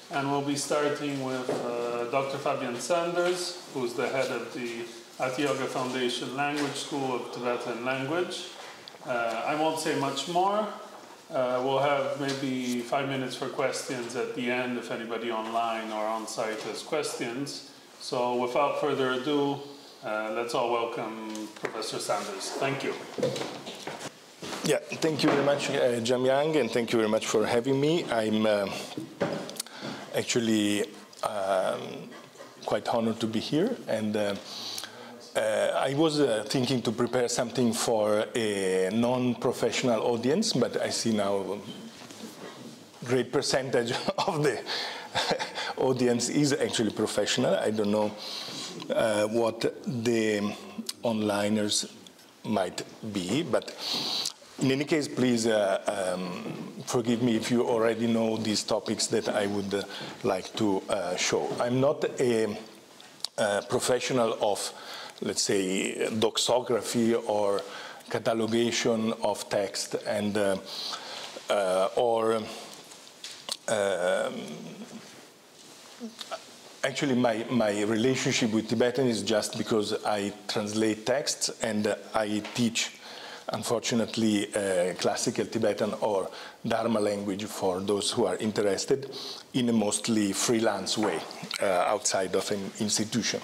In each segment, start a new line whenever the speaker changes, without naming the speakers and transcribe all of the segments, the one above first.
And we'll be starting with Dr. Fabian Sanders, who's the head of the Yoga Foundation Language School of Tibetan Language. I won't say much more. We'll have maybe 5 minutes for questions at the end if anybody online or on site has questions. So without further ado, let's all welcome Professor Sanders. Thank you.
Yeah, thank you very much, Jamyang, and thank you very much for having me. I'm actually quite honored to be here, and I was thinking to prepare something for a non-professional audience, but I see now a great percentage of the audience is actually professional. I don't know what the onliners might be, but in any case, please forgive me if you already know these topics that I would like to show. I'm not a professional of, let's say, doxography or catalogation of text, and actually my relationship with Tibetan is just because I translate texts and I teach, unfortunately, classical Tibetan or Dharma language for those who are interested in a mostly freelance way outside of an institution.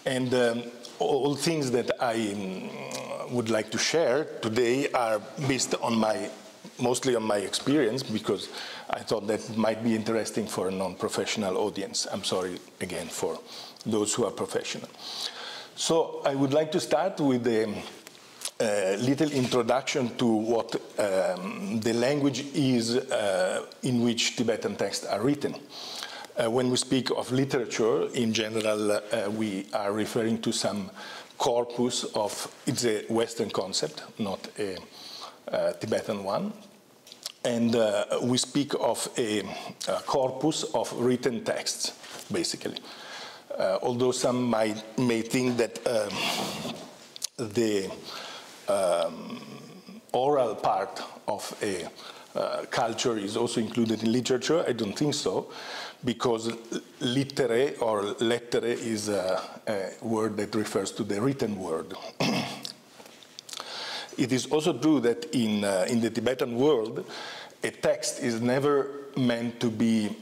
And all things that I would like to share today are based on mostly on my experience, because I thought that might be interesting for a non-professional audience. I'm sorry again for those who are professional. So I would like to start with a little introduction to what the language is in which Tibetan texts are written. When we speak of literature, in general, we are referring to some corpus of, it's a Western concept, not a Tibetan one. And we speak of a corpus of written texts, basically. Although some may think that the oral part of a culture is also included in literature, I don't think so, because litere or lettere is a word that refers to the written word. It is also true that in the Tibetan world, a text is never meant to be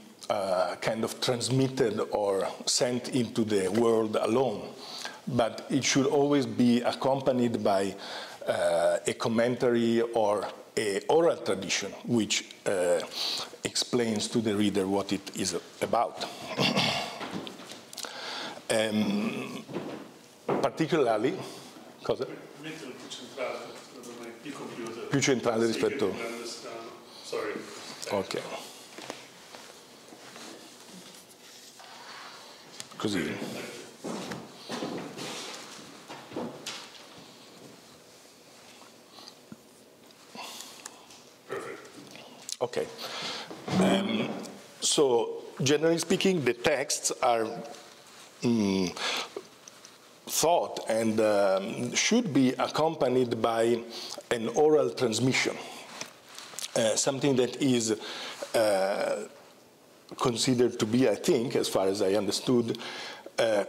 kind of transmitted or sent into the world alone, but it should always be accompanied by a commentary or an oral tradition which explains to the reader what it is about. Particularly, cosa? Più centrale rispetto.
Sorry.
Ok. Così.
Perfect.
Okay. So, generally speaking, the texts are thought and should be accompanied by an oral transmission, something that is considered to be, I think, as far as I understood,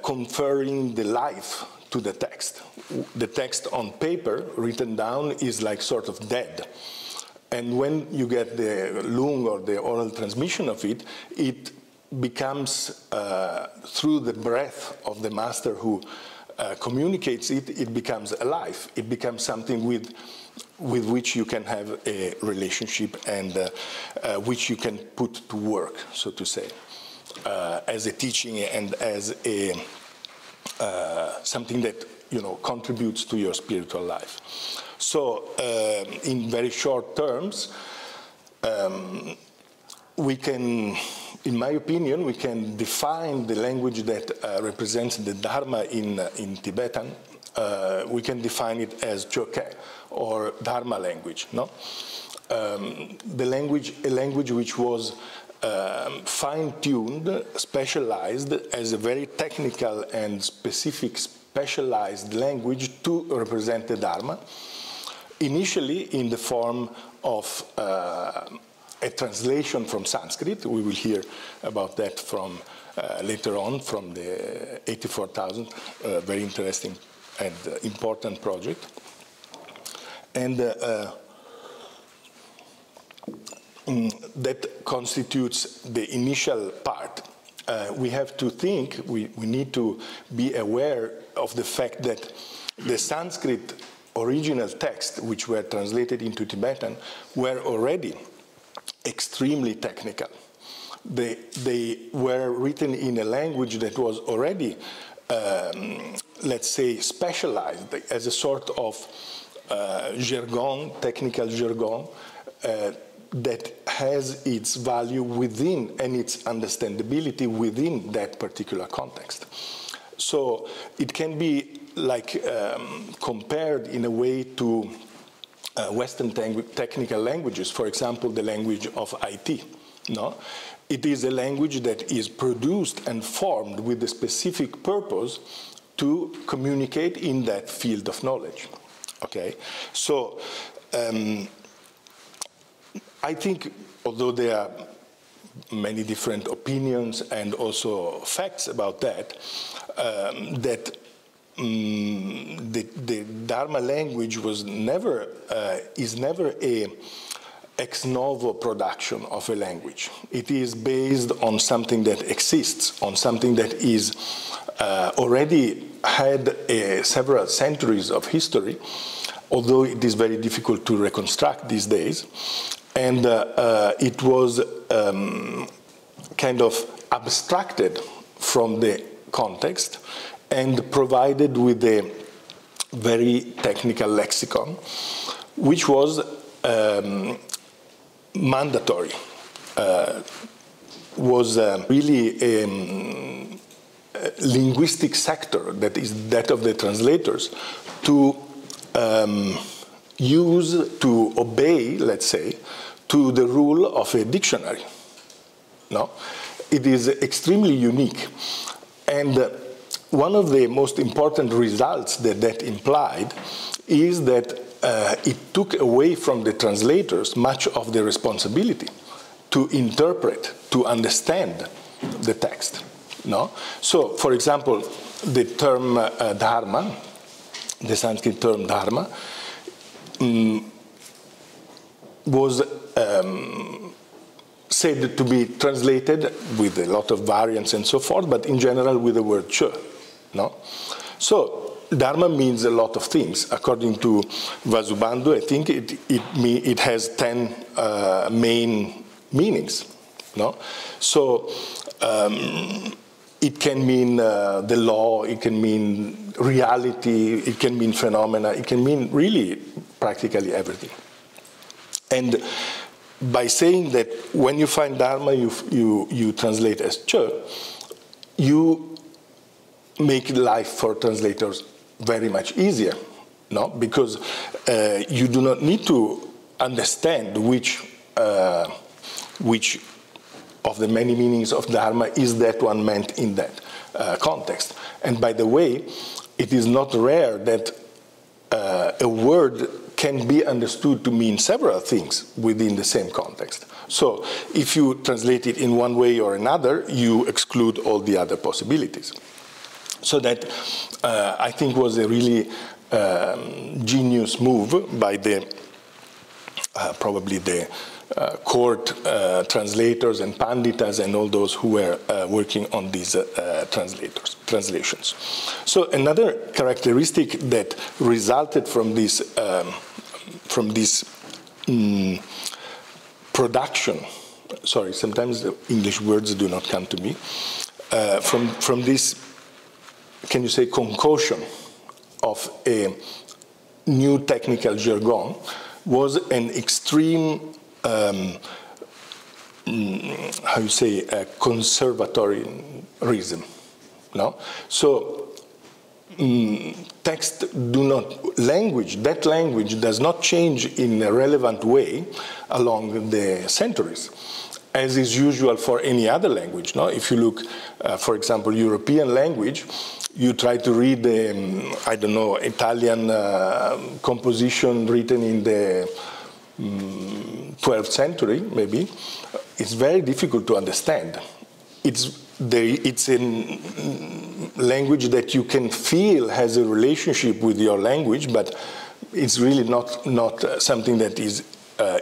conferring the life to the text. The text on paper, written down, is like sort of dead. And when you get the lung or the oral transmission of it, it becomes, through the breath of the master who communicates it, it becomes alive. It becomes something with which you can have a relationship and which you can put to work, so to say, as a teaching and as a something that contributes to your spiritual life. So, in very short terms, we can, in my opinion, we can define the language that represents the Dharma in Tibetan. We can define it as Choke, or Dharma language. No, a language which was fine-tuned, specialized as a very technical and specific, specialized language to represent the Dharma. Initially, in the form of a translation from Sanskrit. We will hear about that from later on from the 84,000, very interesting and important project. And that constitutes the initial part. We have to think, we need to be aware of the fact that the Sanskrit original texts, which were translated into Tibetan, were already extremely technical. They were written in a language that was already, let's say, specialized as a sort of jargon, technical jargon, that has its value within and its understandability within that particular context. So it can be like compared in a way to Western technical languages, for example, the language of IT. No? It is a language that is produced and formed with a specific purpose to communicate in that field of knowledge. Okay? So I think, although there are many different opinions and also facts about that, the Dharma language was never, is never a ex novo production of a language. It is based on something that exists, on something that is already had several centuries of history, although it is very difficult to reconstruct these days. And it was kind of abstracted from the context and provided with a very technical lexicon, which was mandatory, was really a linguistic sector, that is that of the translators, to use, to obey, let's say, to the rule of a dictionary. No? It is extremely unique. And one of the most important results that that implied is that it took away from the translators much of the responsibility to interpret, to understand the text. No? So, for example, the term dharma, the Sanskrit term dharma, was said to be translated with a lot of variants and so forth, but in general with the word che. No? So dharma means a lot of things. According to Vasubandhu, I think it has 10 main meanings. No? So it can mean the law, it can mean reality, it can mean phenomena, it can mean really practically everything. And by saying that when you find dharma, you translate as che, you make life for translators very much easier, no? Because you do not need to understand which of the many meanings of dharma is that one meant in that context. And by the way, it is not rare that a word can be understood to mean several things within the same context. So if you translate it in one way or another, you exclude all the other possibilities. So that, I think, was a really genius move by the, probably the court translators and panditas and all those who were working on these translations. So another characteristic that resulted from this production, sorry, sometimes the English words do not come to me, from this, can you say, concoction of a new technical jargon, was an extreme, how you say, conservatorism, no? So text do not, that language does not change in a relevant way along the centuries, as is usual for any other language, no? If you look, for example, European language, you try to read, I don't know, Italian composition written in the 12th century, maybe, it's very difficult to understand. It's a language that you can feel has a relationship with your language, but it's really not something that is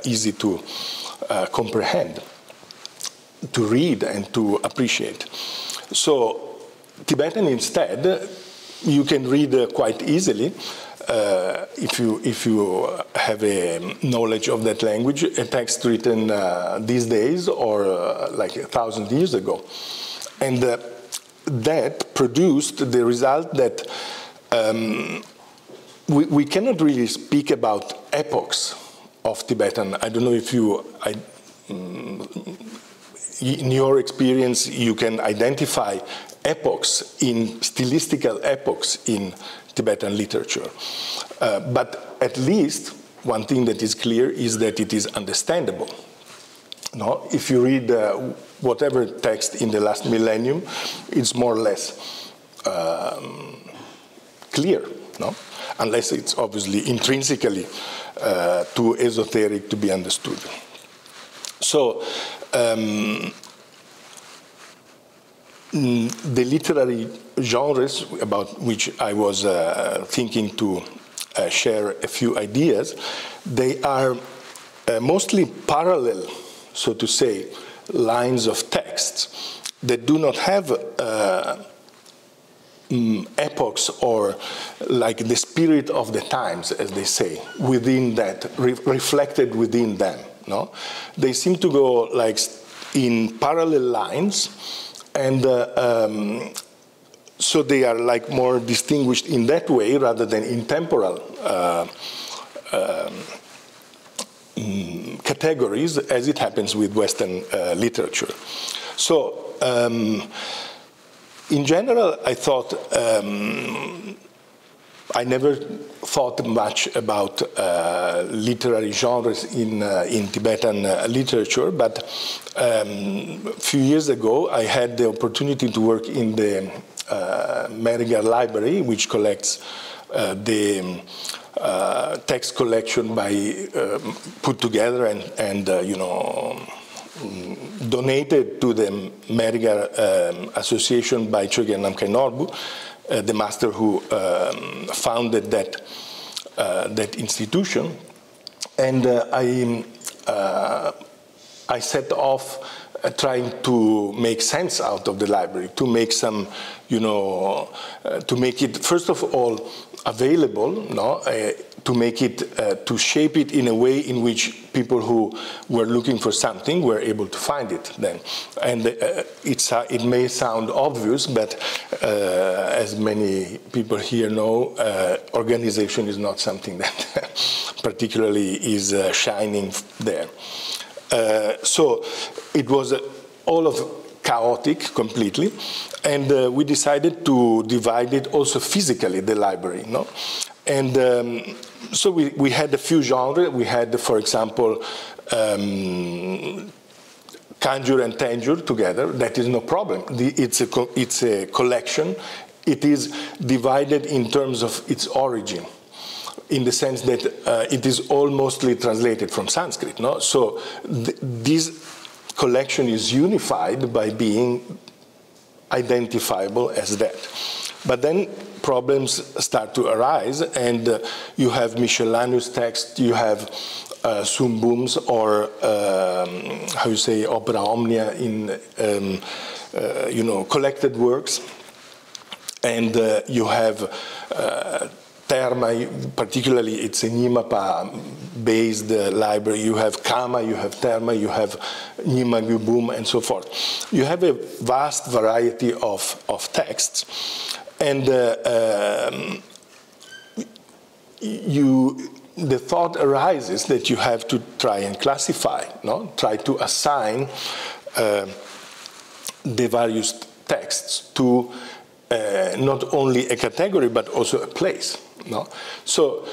easy to comprehend, to read, and to appreciate. So Tibetan instead, you can read quite easily if you have a knowledge of that language, a text written these days or like 1,000 years ago. And that produced the result that we cannot really speak about epochs of Tibetan. I don't know if in your experience, you can identify epochs, stylistical epochs in Tibetan literature. But at least one thing that is clear is that it is understandable. No? If you read whatever text in the last millennium, it's more or less clear, no? Unless it's obviously intrinsically too esoteric to be understood. So the literary genres about which I was thinking to share a few ideas, they are mostly parallel, so to say, lines of texts that do not have epochs or like the spirit of the times, as they say, within that, reflected within them. No? They seem to go like in parallel lines, and so they are like more distinguished in that way rather than in temporal categories, as it happens with Western literature. So in general, I thought I never thought much about literary genres in Tibetan literature, but a few years ago I had the opportunity to work in the Marigar Library, which collects the text collection put together and you know, donated to the Marigar Association by Chogyam Namkhai Norbu, the master who founded that institution. And I set off trying to make sense out of the library, to make some, you know, to make it, first of all, available, no? To make it, to shape it in a way in which people who were looking for something were able to find it then. And it may sound obvious, but as many people here know, organization is not something that particularly is shining there. So it was all of chaotic completely, and we decided to divide it also physically, the library, no? And so we had a few genres. We had, for example, Kanjur and Tanjur together. That is no problem. It's a collection. It is divided in terms of its origin, in the sense that it is all mostly translated from Sanskrit. No? So this collection is unified by being identifiable as that. But then problems start to arise, and you have miscellaneous text, you have sumbums, or how you say, opera omnia in you know, collected works, and you have Terma, particularly it's a Nyingmapa-based library. You have Kama, you have Terma, you have Nyingma Gyubum, and so forth. You have a vast variety of texts, and the thought arises that you have to try and classify, no? Try to assign the various texts to not only a category but also a place. No? So,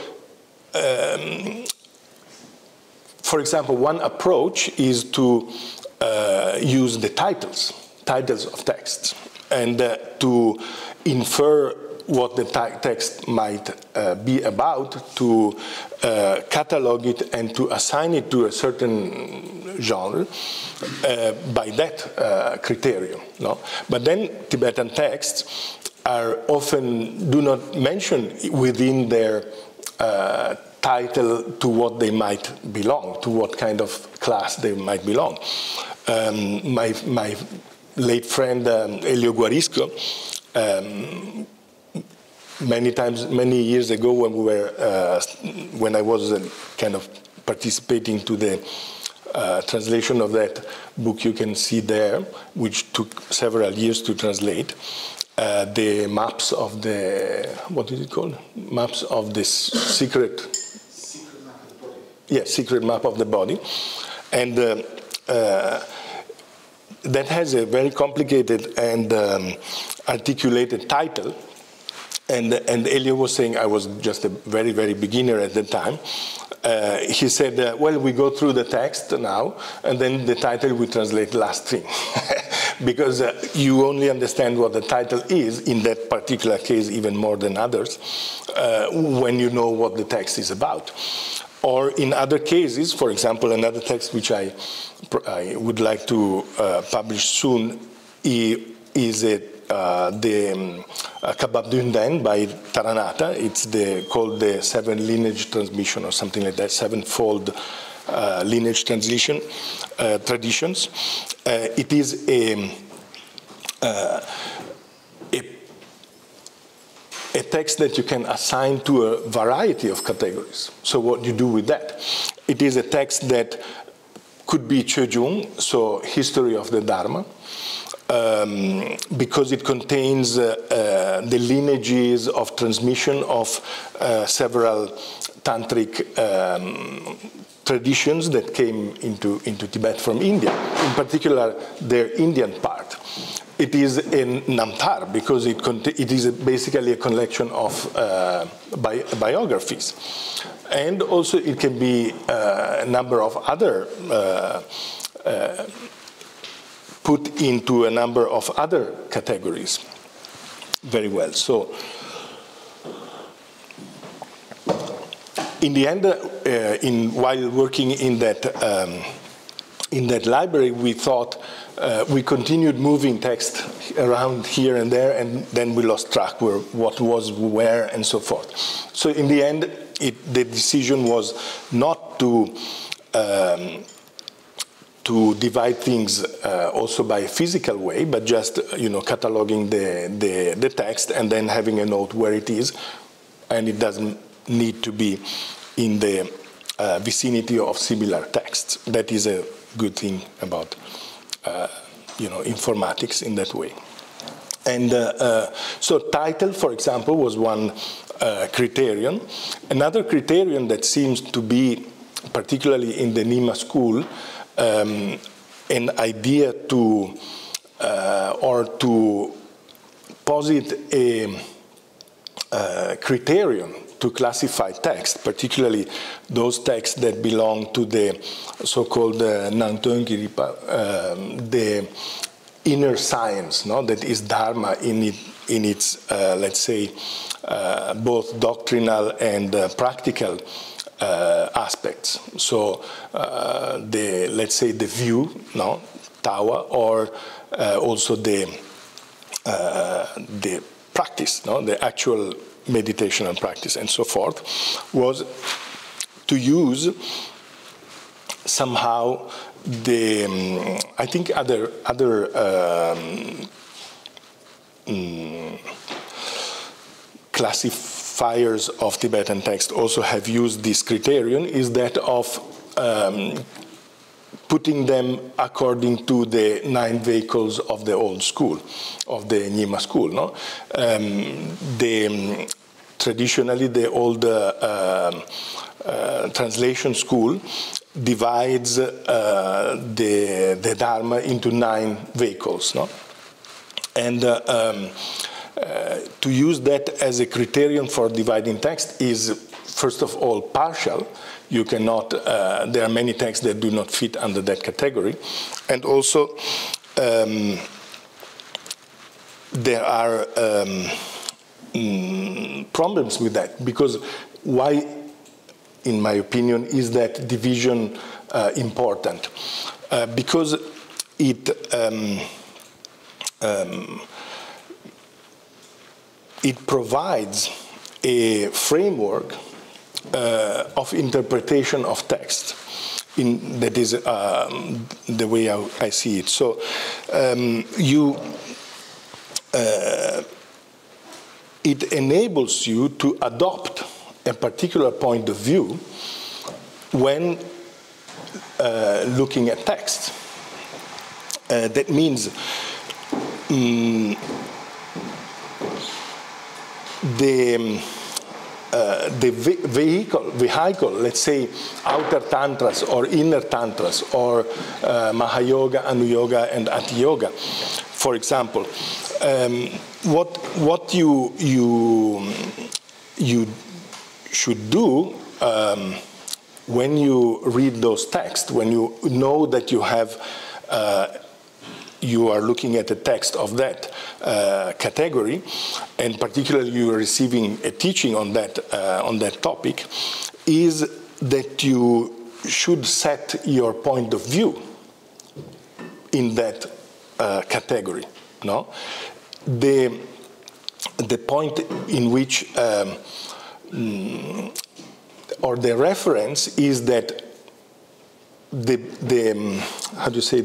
for example, one approach is to use the titles of texts, and to infer what the text might be about, to catalog it and to assign it to a certain genre by that criterion. No? But then Tibetan texts are often do not mention within their title to what they might belong, to what kind of class they might belong. My late friend Elio Guarisco, many years ago, when I was kind of participating to the translation of that book, you can see there, which took several years to translate, the maps of the, what is it called? Maps of this secret map of the body. Yeah, secret map of the body. And that has a very complicated and articulated title. And Elio was saying, I was just a very, very beginner at the time. He said, well, we go through the text now, and then the title we translate last thing. Because you only understand what the title is, in that particular case even more than others, when you know what the text is about. Or in other cases, for example, another text which I would like to publish soon is the Kabab Dünden by Taranata. It's called the Seven Lineage Transmission or something like that, Sevenfold Lineage Transition Traditions. It is a text that you can assign to a variety of categories. So what you do with that? It is a text that could be Chöjung, so history of the Dharma, because it contains the lineages of transmission of several tantric traditions that came into Tibet from India, in particular their Indian part. It is in Namtar because it is basically a collection of biographies. And also it can be a number of other, put into a number of other categories very well. So in the end, while working in that library, we thought we continued moving text around here and there, and then we lost track what was where and so forth. So in the end, the decision was not to divide things also by a physical way, but just cataloging the text and then having a note where it is, and it doesn't need to be in the vicinity of similar texts. That is a good thing about informatics in that way. And so title, for example, was one criterion. Another criterion that seems to be, particularly in the Nima school, an idea to or to posit a criterion to classify text, particularly those texts that belong to the so-called Nangtön-Giripa, the inner science, no, that is Dharma in its let's say, both doctrinal and practical aspects. So let's say the view, no, Tawa, or also the practice, no, the actual meditation and practice and so forth, was to use somehow I think other classifiers of Tibetan text also have used this criterion, is that of putting them according to the 9 vehicles of the old school, of the Nyima school. No? Traditionally, the old translation school divides the Dharma into 9 vehicles. No? And to use that as a criterion for dividing text is, first of all, partial. You cannot, there are many texts that do not fit under that category. And also, there are problems with that, because why, in my opinion, is that division important? Because it provides a framework of interpretation of text. That is the way I see it. So it enables you to adopt a particular point of view when looking at text. That means the vehicle, let's say outer tantras or inner tantras or Mahayoga, Anuyoga, and Ati Yoga, for example, what you should do when you read those texts, when you know that you are looking at a text of that category, and particularly you are receiving a teaching on that topic, is that you should set your point of view in that category. No, the point in which or the reference is that how do you say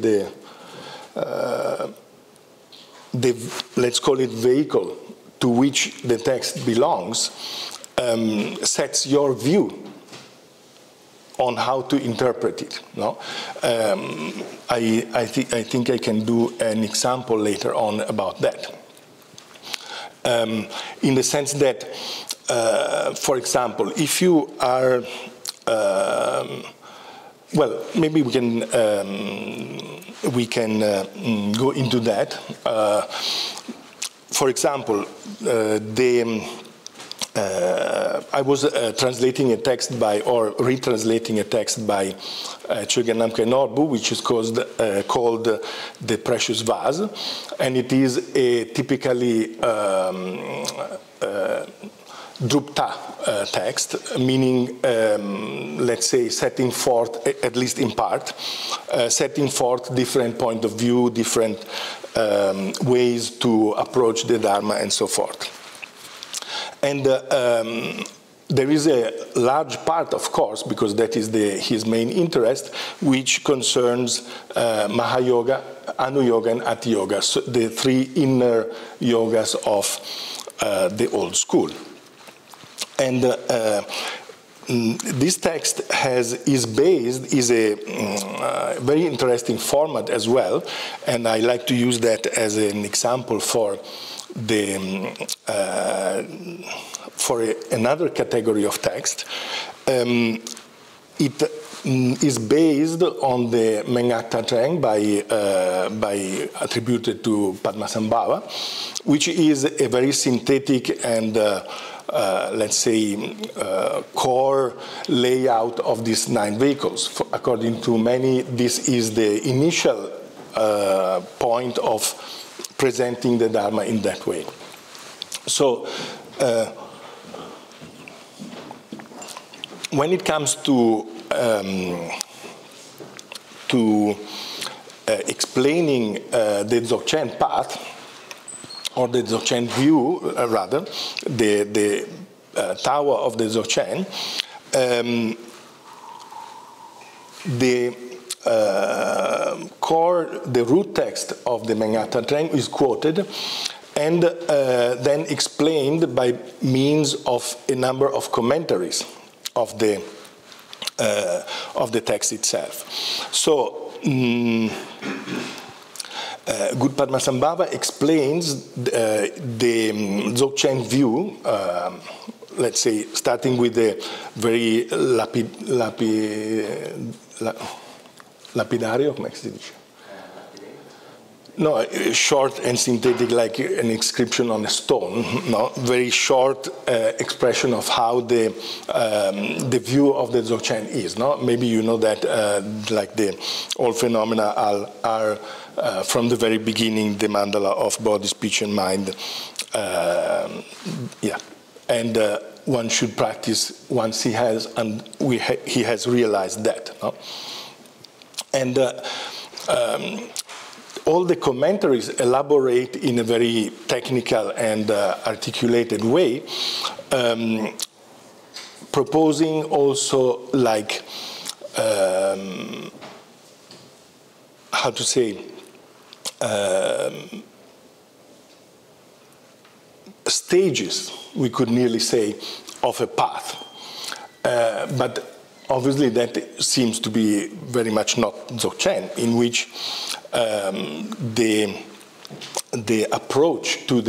let's call it vehicle to which the text belongs sets your view on how to interpret it. No, I think I can do an example later on about that. In the sense that, for example, if you are well, maybe we can go into that. For example, I was translating a text or retranslating a text by Chogyam Norbu, which is called The Precious Vase, and it is a typically Drupta text, meaning, let's say, setting forth, at least in part, setting forth different point of view, different ways to approach the Dharma, and so forth. And there is a large part, of course, because that is his main interest, which concerns Mahayoga, Anuyoga, and Ati Yoga, so the three inner yogas of the old school. And this text is a very interesting format as well, and I like to use that as an example for another category of text. It is based on the Mengatta Tsering attributed to Padmasambhava, which is a very synthetic and let's say, core layout of these 9 vehicles. According to many, this is the initial point of presenting the Dharma in that way. So, when it comes to explaining the Dzogchen path, or the Dzogchen view, rather, the tower of the Dzogchen, the root text of the Mengatta Tsering is quoted and then explained by means of a number of commentaries of the text itself. So, Good Padmasambhava explains the Dzogchen view, let's say, starting with the very lapidario, come si dice? No, short and synthetic, like an inscription on a stone. No, very short expression of how the view of the Dzogchen is. No, maybe you know that, like all phenomena are from the very beginning the mandala of body, speech, and mind yeah, and one should practice once he has, and he has realized that. No? And all the commentaries elaborate in a very technical and articulated way, proposing also like, how to say, stages, we could nearly say, of a path. But obviously that seems to be very much not Dzogchen, in which the approach to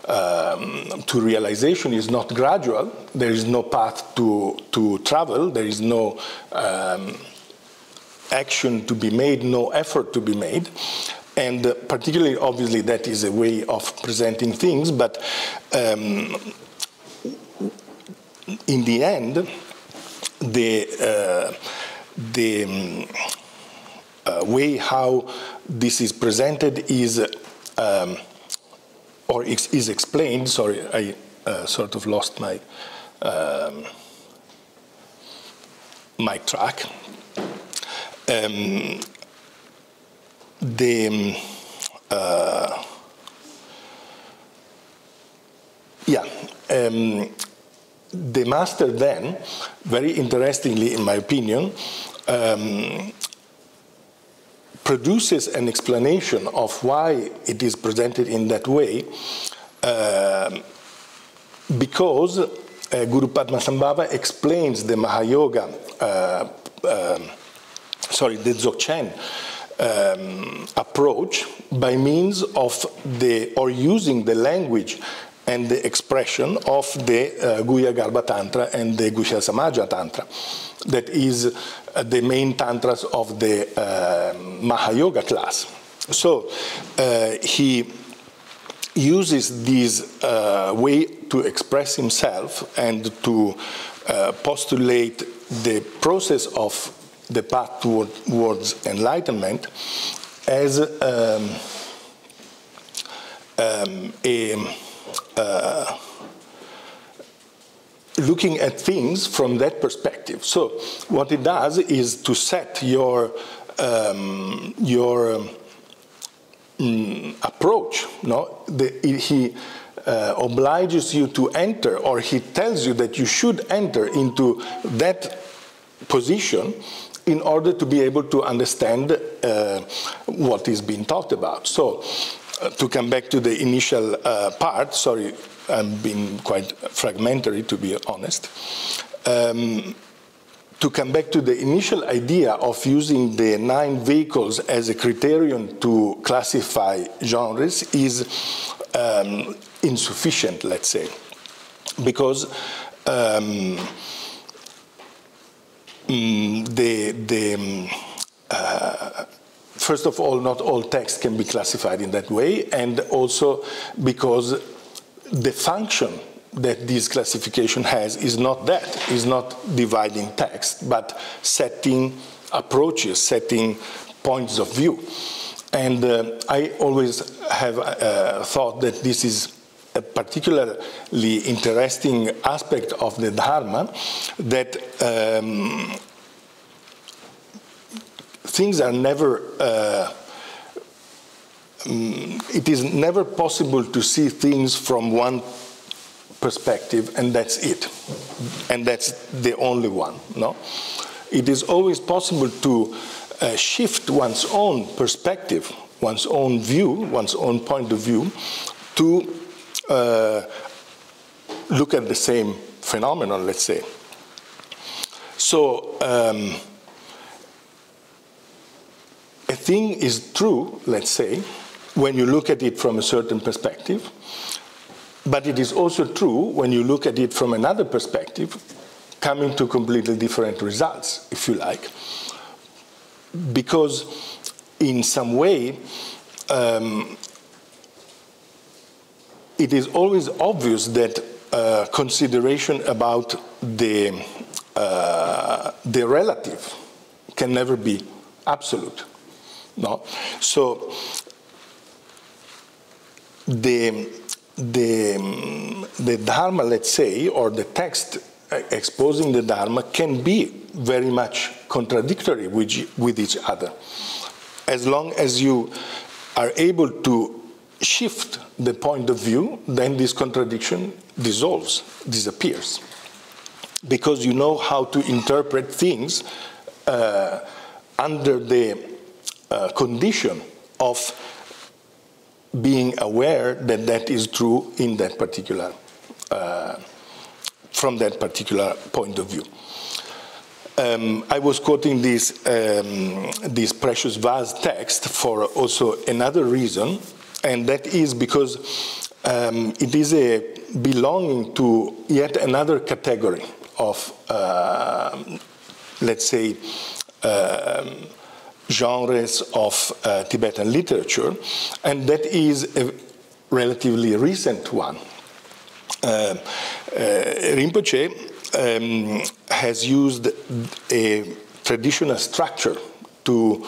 to realization is not gradual. There is no path to travel. There is no action to be made, no effort to be made. And particularly, obviously, that is a way of presenting things. But in the end, the way how this is presented is, or is explained. Sorry, I sort of lost my my track. The master then, very interestingly, in my opinion, produces an explanation of why it is presented in that way, because Guru Padmasambhava explains the Mahayoga, the Dzogchen approach by means of using the language and the expression of the Guhya Garbha Tantra and the Guhya Samaja Tantra. That is the main tantras of the Mahayoga class. So he uses this way to express himself and to postulate the process of the path towards enlightenment as looking at things from that perspective. So what it does is to set your approach. No, he obliges you to enter, or he tells you that you should enter into that position in order to be able to understand what is being talked about. So to come back to the initial part, sorry, I'm being quite fragmentary, to be honest. To come back to the initial idea of using the 9 vehicles as a criterion to classify genres is insufficient, let's say, because first of all, not all text can be classified in that way, and also because the function that this classification has is not dividing text, but setting approaches, setting points of view. And I always have thought that this is a particularly interesting aspect of the Dharma, that things are never, it is never possible to see things from one perspective and that's it. And that's the only one, no? It is always possible to shift one's own perspective, one's own view, one's own point of view, to look at the same phenomenon, let's say. So, a thing is true, let's say, when you look at it from a certain perspective, but it is also true when you look at it from another perspective, coming to completely different results, if you like. Because in some way, it is always obvious that consideration about the relative can never be absolute. No? So the Dharma, let's say, or the text exposing the Dharma can be very much contradictory with each other. As long as you are able to shift the point of view, then this contradiction disappears. Because you know how to interpret things under the condition of being aware that that is true in that particular, from that particular point of view. I was quoting this precious vase text for also another reason, and that is because it is belonging to yet another category of, let's say, genres of Tibetan literature, and that is a relatively recent one. Rinpoche has used a traditional structure to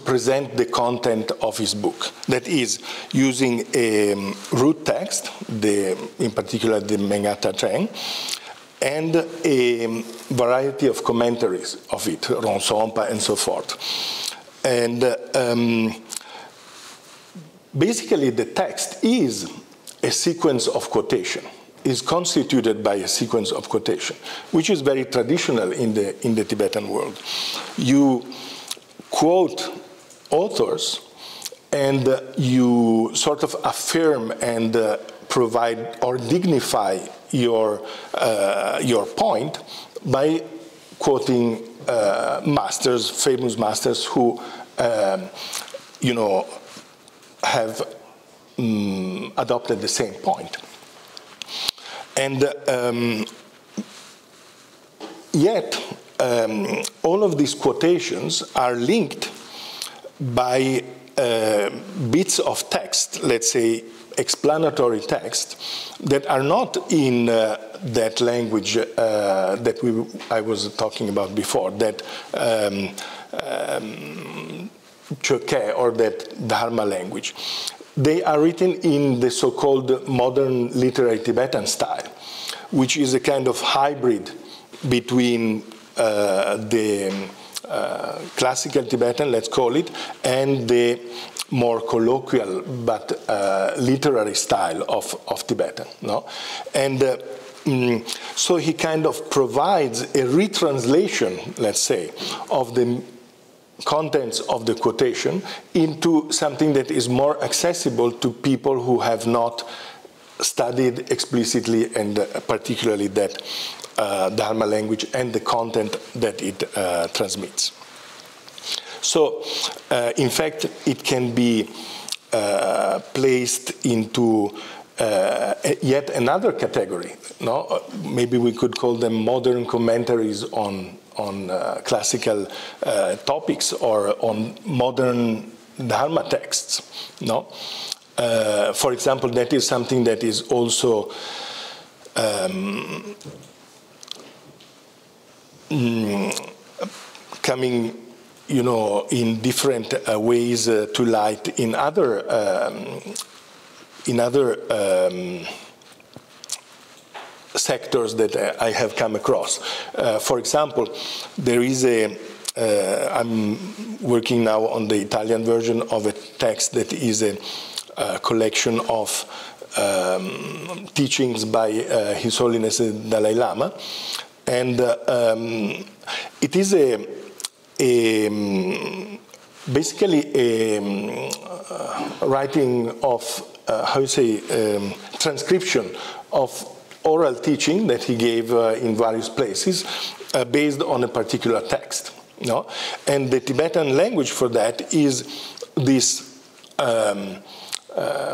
present the content of his book. That is, using a root text, in particular the Mengata Tsering, and a variety of commentaries of it, Ronsompa and so forth. And basically the text is a sequence of quotation, is constituted by a sequence of quotation, which is very traditional in the Tibetan world. You quote authors and you sort of affirm and provide or dignify your point by quoting masters, famous masters who, you know, have adopted the same point. And yet, all of these quotations are linked by bits of text, let's say explanatory text, that are not in that language that I was talking about before, that Chöke or that Dharma language. They are written in the so-called modern literary Tibetan style, which is a kind of hybrid between the classical Tibetan, let's call it, and the more colloquial but literary style of Tibetan. No? And so he kind of provides a retranslation, let's say, of the contents of the quotation into something that is more accessible to people who have not studied explicitly and particularly that Dharma language and the content that it transmits. So, in fact, it can be placed into yet another category. No? Maybe we could call them modern commentaries on classical topics or on modern Dharma texts. No? For example, that is something that is also coming, you know, in different ways to light in other sectors that I have come across. For example, there is I'm working now on the Italian version of a text that is a collection of teachings by His Holiness Dalai Lama, and it is basically a writing of how you say transcription of oral teaching that he gave in various places based on a particular text. No? And the Tibetan language for that is this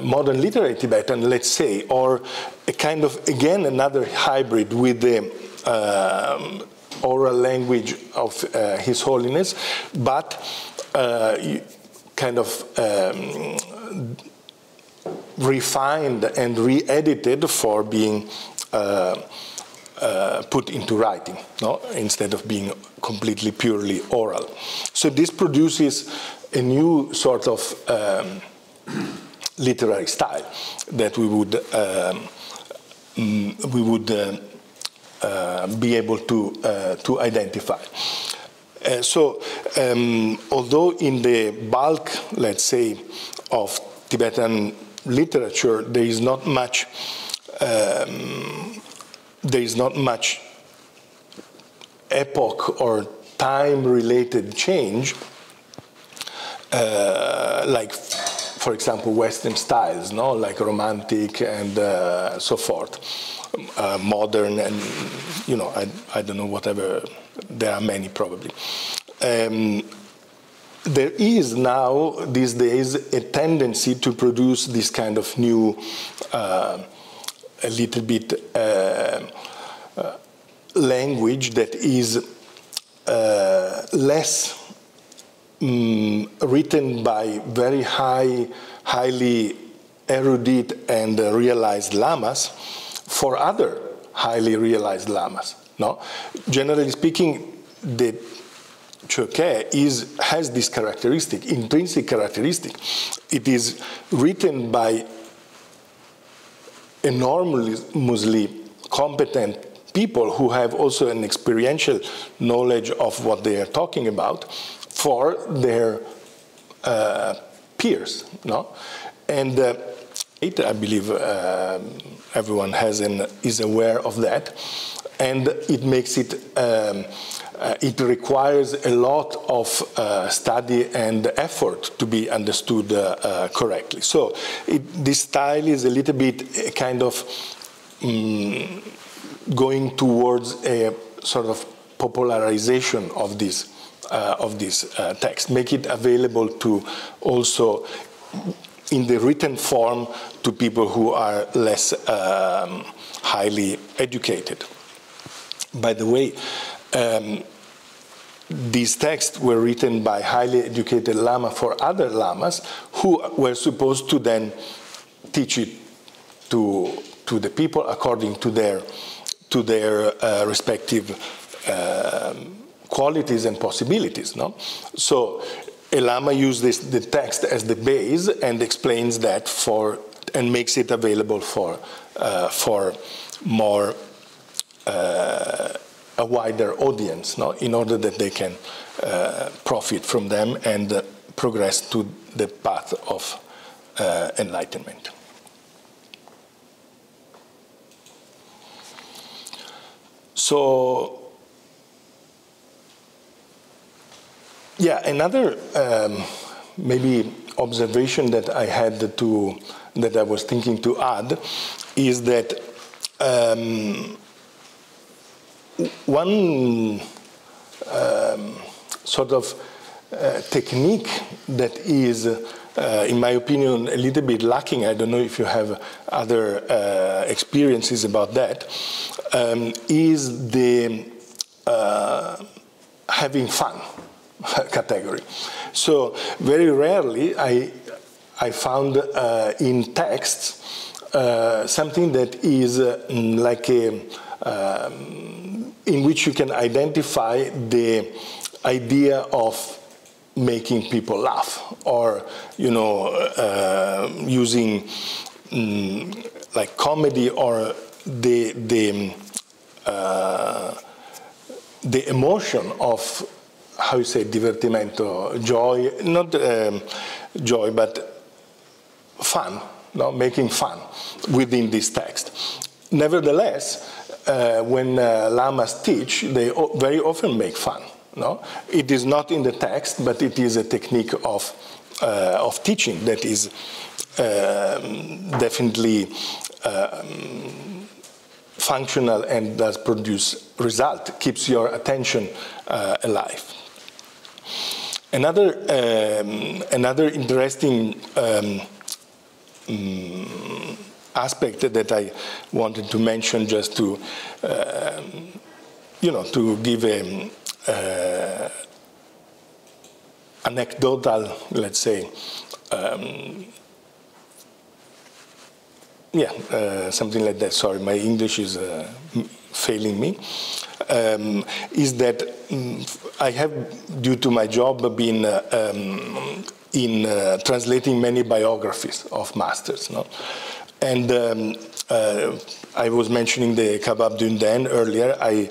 modern literary Tibetan, let's say, or a kind of, again, another hybrid with the oral language of His Holiness, but kind of refined and re-edited for being put into writing, no? Instead of being completely purely oral. So this produces a new sort of literary style that we would be able to identify. Although in the bulk, let's say, of Tibetan literature, there is not much epoch or time-related change, like, for example, Western styles, no, like Romantic and so forth, modern, and I don't know, whatever. There are many probably. There is now these days a tendency to produce this kind of new, a little bit language that is less written by very highly erudite and realized lamas for other highly realized lamas. No, generally speaking, the Chökyi has this characteristic, intrinsic characteristic. It is written by enormously competent people who have also an experiential knowledge of what they are talking about for their peers. No, and I believe everyone is aware of that. And it makes it, it requires a lot of study and effort to be understood correctly. So this style is a little bit kind of going towards a sort of popularization of this text, make it available to also in the written form to people who are less highly educated. By the way, these texts were written by highly educated lama for other lamas who were supposed to then teach it to the people according to their respective qualities and possibilities. No? So a lama uses the text as the base and explains that and makes it available for more a wider audience, no? In order that they can profit from them and progress to the path of enlightenment. So, yeah, another maybe observation that I had that I was thinking to add is that one sort of technique that is, in my opinion, a little bit lacking, I don't know if you have other experiences about that, is the having fun category. So very rarely I found in texts something that is like a in which you can identify the idea of making people laugh, or using like comedy or the emotion of, how you say, divertimento, joy, not joy, but fun, no? Making fun within this text. Nevertheless, when lamas teach, they very often make fun. No, it is not in the text, but it is a technique of teaching that is definitely functional and does produce result, keeps your attention alive. Another interesting aspect that I wanted to mention, just to to give a anecdotal, let's say, something like that. Sorry, my English is failing me. Is that I have, due to my job, been in translating many biographies of masters. No? And I was mentioning the Kabab Dünden earlier. I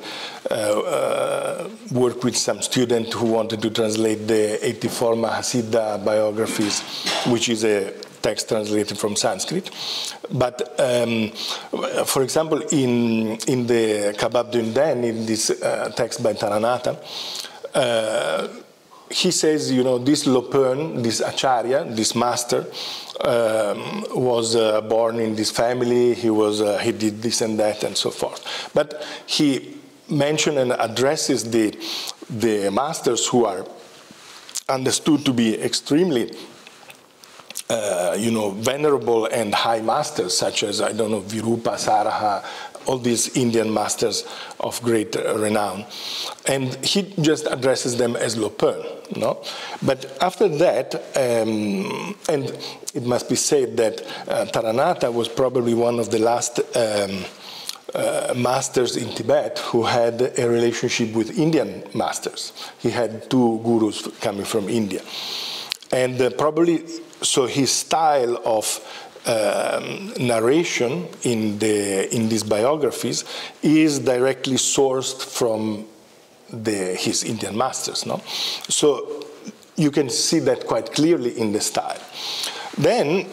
worked with some students who wanted to translate the 84 Mahasiddha biographies, which is a text translated from Sanskrit. But, for example, in the Kabab Dünden, in this text by Taranatha, he says, you know, this Lopern, this Acharya, this master, was born in this family, he did this and that and so forth. But he mentions and addresses the masters who are understood to be extremely you know, venerable and high masters, such as, I don't know, Virupa, Saraha, all these Indian masters of great renown. And he just addresses them as Lopern, no? But after that, and it must be said that Taranatha was probably one of the last masters in Tibet who had a relationship with Indian masters. He had two gurus coming from India. And probably, so his style of narration in these biographies is directly sourced from his Indian masters. No? So you can see that quite clearly in the style. Then,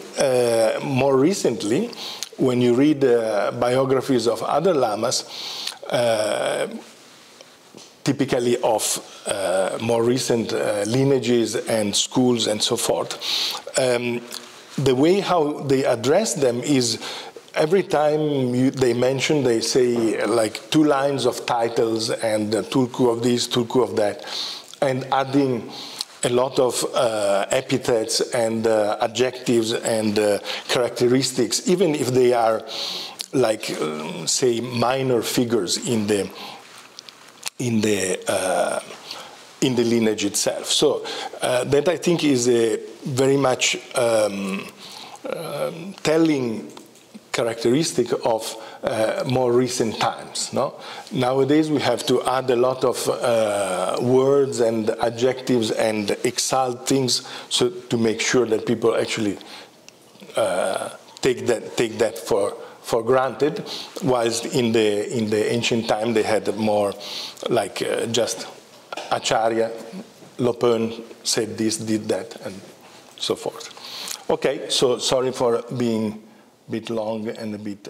more recently, when you read biographies of other lamas, typically of more recent lineages and schools and so forth, the way how they address them is every time they mention, they say like 2 lines of titles and tulku of this, tulku of that, and adding a lot of epithets and adjectives and characteristics, even if they are like, say, minor figures in the lineage itself. So that I think is a very much telling characteristic of more recent times. No? Nowadays we have to add a lot of words and adjectives and exalt things so to make sure that people actually take that for granted, whilst in the ancient time they had more like just Acharya, Lopern said this, did that, and so forth. Okay, so sorry for being a bit long and a bit